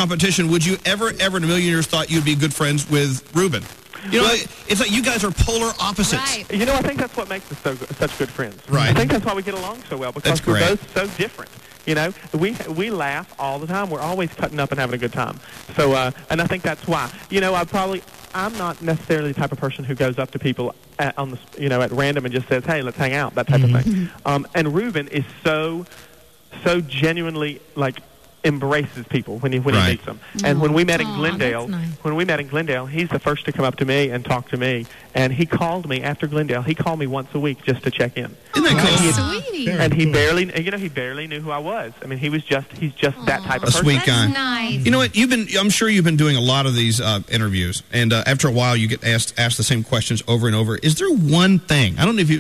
competition, would you ever in a million years thought you'd be good friends with Ruben? You know, it's like you guys are polar opposites. Right. You know, I think that's what makes us such good friends. Right. I think that's why we get along so well, because we're both so different. You know, we laugh all the time. We're always cutting up and having a good time. So, and I think that's why. You know, I'm not necessarily the type of person who goes up to people at random and just says, "Hey, let's hang out," that type of thing. And Ruben is so genuinely embraces people when he meets them. And when we met in Glendale, he's the first to come up to me and talk to me. And he called me after Glendale. He called me once a week just to check in. Isn't that cool? And he barely knew who I was. I mean, he's just that type of person. A sweet guy. That's nice. You know what? I'm sure you've been doing a lot of these interviews, and after a while, you get asked the same questions over and over. Is there one thing? I don't know if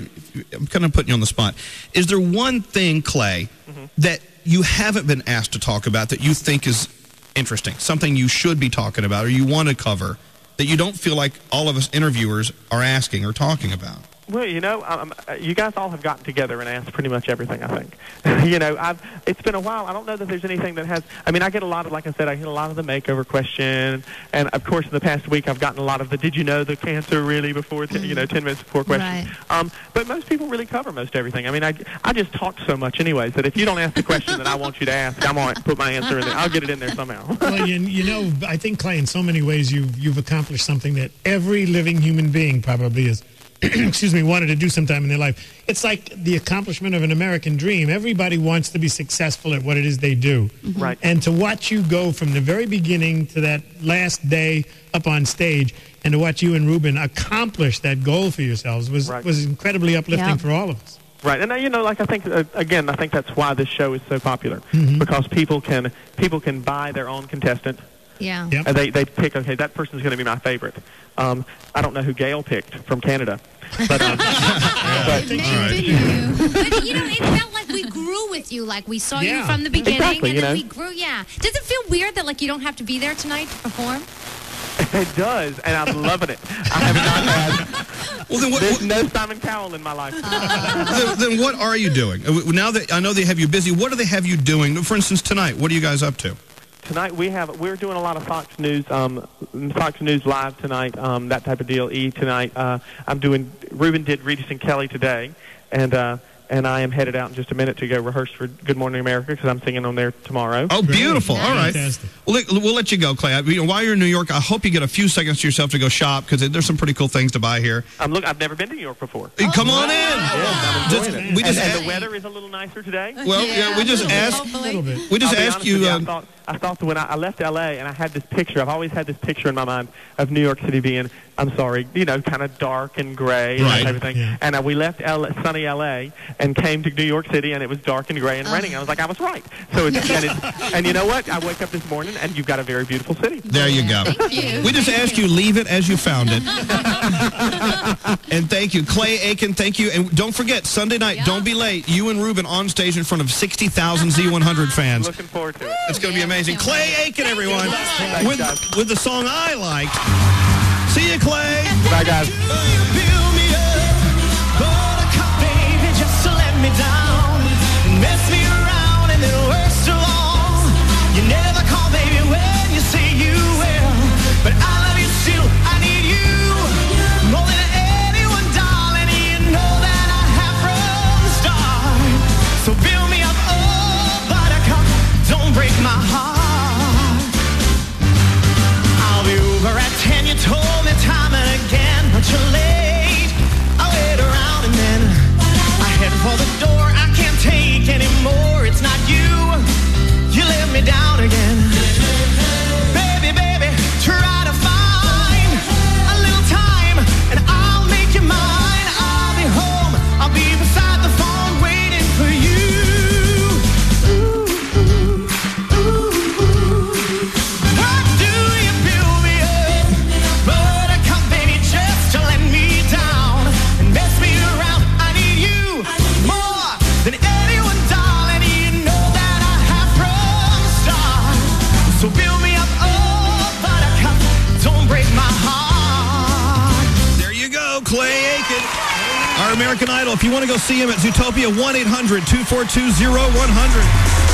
I'm kind of putting you on the spot. Is there one thing, Clay, that you haven't been asked to talk about that you think is interesting, something you should be talking about or you want to cover that you don't feel like all of us interviewers are asking or talking about? Well, you know, you guys all have gotten together and asked pretty much everything, I think. You know, it's been a while. I don't know that there's anything that has... I mean, I get a lot of, like I said, I get a lot of the makeover question. And, of course, in the past week, I've gotten a lot of the, did you know the cancer really before, 10 minutes before question. Right. But most people really cover most everything. I mean, I just talk so much anyways that if you don't ask the question that I want you to ask, I'm going to put my answer in there. I'll get it in there somehow. Well, you know, I think, Clay, in so many ways, you've accomplished something that every living human being probably is... wanted to do sometime in their life. It's like the accomplishment of an American dream. Everybody wants to be successful at what it is they do. Right. And to watch you go from the very beginning to that last day up on stage, and to watch you and Ruben accomplish that goal for yourselves was incredibly uplifting for all of us. Right, and you know, like I think that's why this show is so popular, because people can buy their own contestant. Yeah. Yep. And they pick, okay, that person's going to be my favorite. I don't know who Gail picked from Canada. But, But you know, it felt like we grew with you. Like we saw you from the beginning, and then we grew. Yeah. Does it feel weird that you don't have to be there tonight to perform? It does, and I'm loving it. I have not had there's no Simon Cowell in my life. Then what are you doing? Now that I know they have you busy, what do they have you doing? For instance, tonight, what are you guys up to? Tonight we're doing a lot of Fox News Live tonight, that type of deal. Tonight. Ruben did Regis and Kelly today, and I am headed out in just a minute to go rehearse for Good Morning America because I'm singing on there tomorrow. Oh, beautiful! Nice. All right, Fantastic. we'll let you go, Clay. While you're in New York, I hope you get a few seconds to yourself to go shop because there's some pretty cool things to buy here. I've never been to New York before. Come on in. And the weather is a little nicer today. Well, we just asked. A little bit. We just asked you. I thought that when I left L.A. and I had this picture, I've always had this picture in my mind of New York City being, I'm sorry, kind of dark and gray and that type of thing. Yeah. And we left sunny L.A. and came to New York City, and it was dark and gray and raining. I was like, I was right. So and you know what? I wake up this morning, and you've got a very beautiful city. There you go. Thank you. We just asked you, leave it as you found it. And thank you. Clay Aiken, thank you. And don't forget, Sunday night, don't be late. You and Ruben on stage in front of 60,000 Z100 fans. Looking forward to it. It's going to be amazing. Clay Aiken, everyone, Thanks, with the song I liked. See you, Clay. Bye, guys. Clay Aiken, our American Idol. If you want to go see him at Zootopia, 1-800-242-0100.